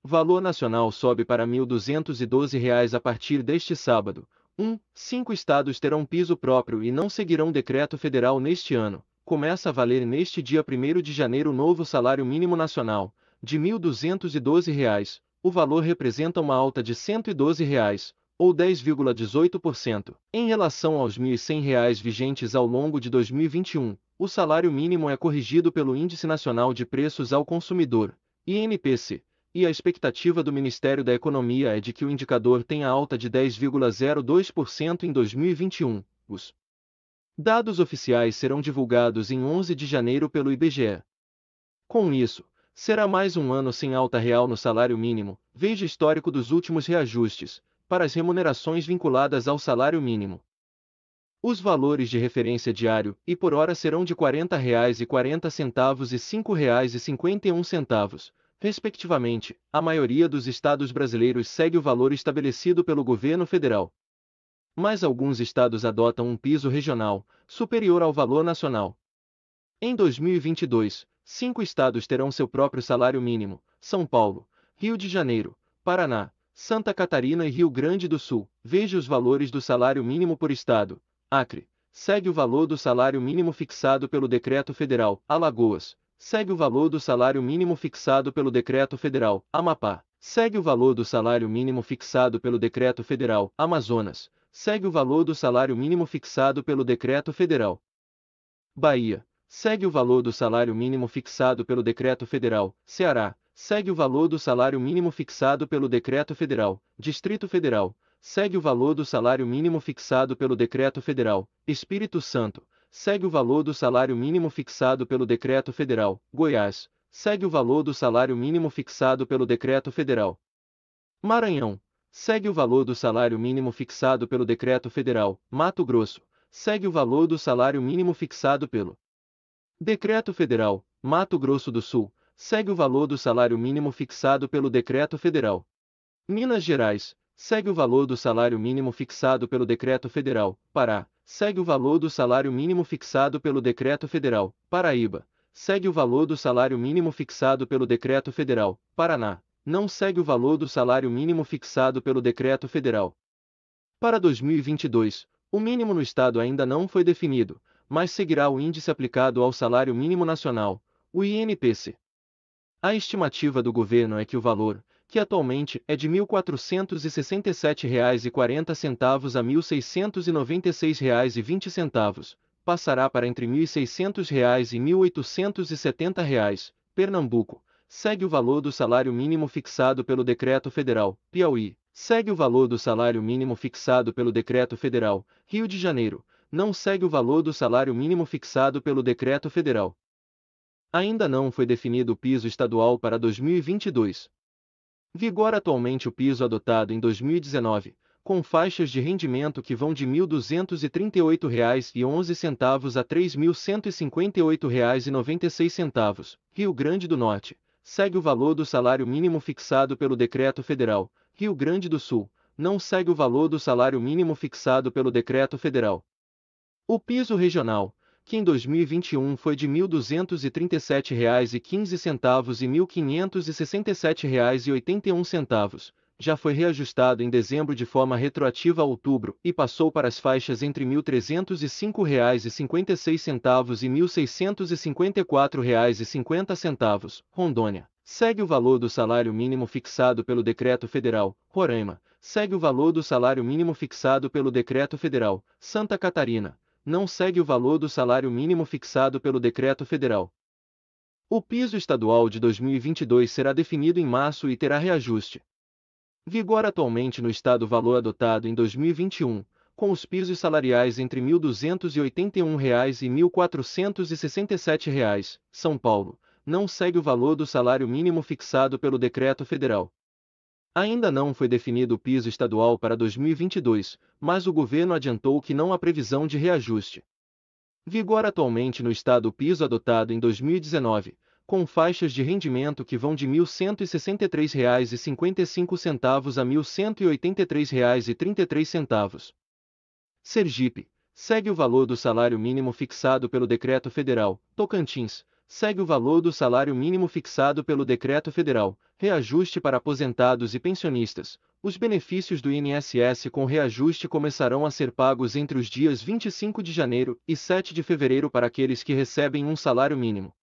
Valor nacional sobe para R$ 1.212 a partir deste sábado. 5 estados terão piso próprio e não seguirão decreto federal neste ano. Começa a valer neste dia 1º de janeiro o novo salário mínimo nacional, de R$ 1.212. O valor representa uma alta de R$ 112, ou 10,18%, em relação aos R$ 1.100 vigentes ao longo de 2021. O salário mínimo é corrigido pelo Índice Nacional de Preços ao Consumidor, INPC, e a expectativa do Ministério da Economia é de que o indicador tenha alta de 10,02% em 2021. Os dados oficiais serão divulgados em 11 de janeiro pelo IBGE. Com isso, será mais um ano sem alta real no salário mínimo. Veja histórico dos últimos reajustes, para as remunerações vinculadas ao salário mínimo. Os valores de referência diário e por hora serão de R$ 40,40 e R$ 5,51, respectivamente. A maioria dos estados brasileiros segue o valor estabelecido pelo governo federal. Mas alguns estados adotam um piso regional, superior ao valor nacional. Em 2022, 5 estados terão seu próprio salário mínimo: São Paulo, Rio de Janeiro, Paraná, Santa Catarina e Rio Grande do Sul. Veja os valores do salário mínimo por estado. Acre segue o valor do salário mínimo fixado pelo Decreto Federal. Alagoas segue o valor do salário mínimo fixado pelo Decreto Federal. Amapá segue o valor do salário mínimo fixado pelo Decreto Federal. Amazonas segue o valor do salário mínimo fixado pelo Decreto Federal. Bahia segue o valor do salário mínimo fixado pelo Decreto Federal. Ceará segue o valor do salário mínimo fixado pelo Decreto Federal. Distrito Federal segue o valor do salário mínimo fixado pelo Decreto Federal. Espírito Santo segue o valor do salário mínimo fixado pelo Decreto Federal. Goiás segue o valor do salário mínimo fixado pelo Decreto Federal. Maranhão segue o valor do salário mínimo fixado pelo Decreto Federal. Mato Grosso segue o valor do salário mínimo fixado pelo Decreto Federal. Mato Grosso do Sul segue o valor do salário mínimo fixado pelo Decreto Federal. Minas Gerais segue o valor do salário mínimo fixado pelo Decreto Federal. Pará segue o valor do salário mínimo fixado pelo Decreto Federal. Paraíba segue o valor do salário mínimo fixado pelo Decreto Federal. Paraná não segue o valor do salário mínimo fixado pelo Decreto Federal. Para 2022, o mínimo no estado ainda não foi definido, mas seguirá o índice aplicado ao salário mínimo nacional, o INPC. A estimativa do governo é que o valor, que atualmente é de R$ 1.467,40 a R$ 1.696,20, passará para entre R$ 1.600 e R$ 1.870. Pernambuco segue o valor do salário mínimo fixado pelo Decreto Federal. Piauí segue o valor do salário mínimo fixado pelo Decreto Federal. Rio de Janeiro não segue o valor do salário mínimo fixado pelo Decreto Federal. Ainda não foi definido o piso estadual para 2022. Vigora atualmente o piso adotado em 2019, com faixas de rendimento que vão de R$ 1.238,11 a R$ 3.158,96. Rio Grande do Norte segue o valor do salário mínimo fixado pelo Decreto Federal. Rio Grande do Sul não segue o valor do salário mínimo fixado pelo Decreto Federal. O piso regional, que em 2021 foi de R$ 1.237,15 e R$ 1.567,81, já foi reajustado em dezembro de forma retroativa a outubro e passou para as faixas entre R$ 1.305,56 e R$ 1.654,50. Rondônia segue o valor do salário mínimo fixado pelo Decreto Federal. Roraima segue o valor do salário mínimo fixado pelo Decreto Federal. Santa Catarina não segue o valor do salário mínimo fixado pelo Decreto Federal. O piso estadual de 2022 será definido em março e terá reajuste. Vigora atualmente no estado o valor adotado em 2021, com os pisos salariais entre R$ 1.281 e R$ 1.467. São Paulo não segue o valor do salário mínimo fixado pelo Decreto Federal. Ainda não foi definido o piso estadual para 2022, mas o governo adiantou que não há previsão de reajuste. Vigora atualmente no estado o piso adotado em 2019, com faixas de rendimento que vão de R$ 1.163,55 a R$ 1.183,33. Sergipe segue o valor do salário mínimo fixado pelo Decreto Federal. Tocantins segue o valor do salário mínimo fixado pelo Decreto Federal, reajuste para aposentados e pensionistas. Os benefícios do INSS com reajuste começarão a ser pagos entre os dias 25 de janeiro e 7 de fevereiro para aqueles que recebem um salário mínimo.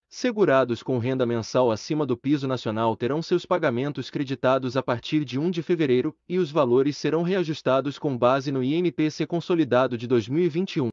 Segurados com renda mensal acima do piso nacional terão seus pagamentos creditados a partir de 1 de fevereiro, e os valores serão reajustados com base no INPC consolidado de 2021.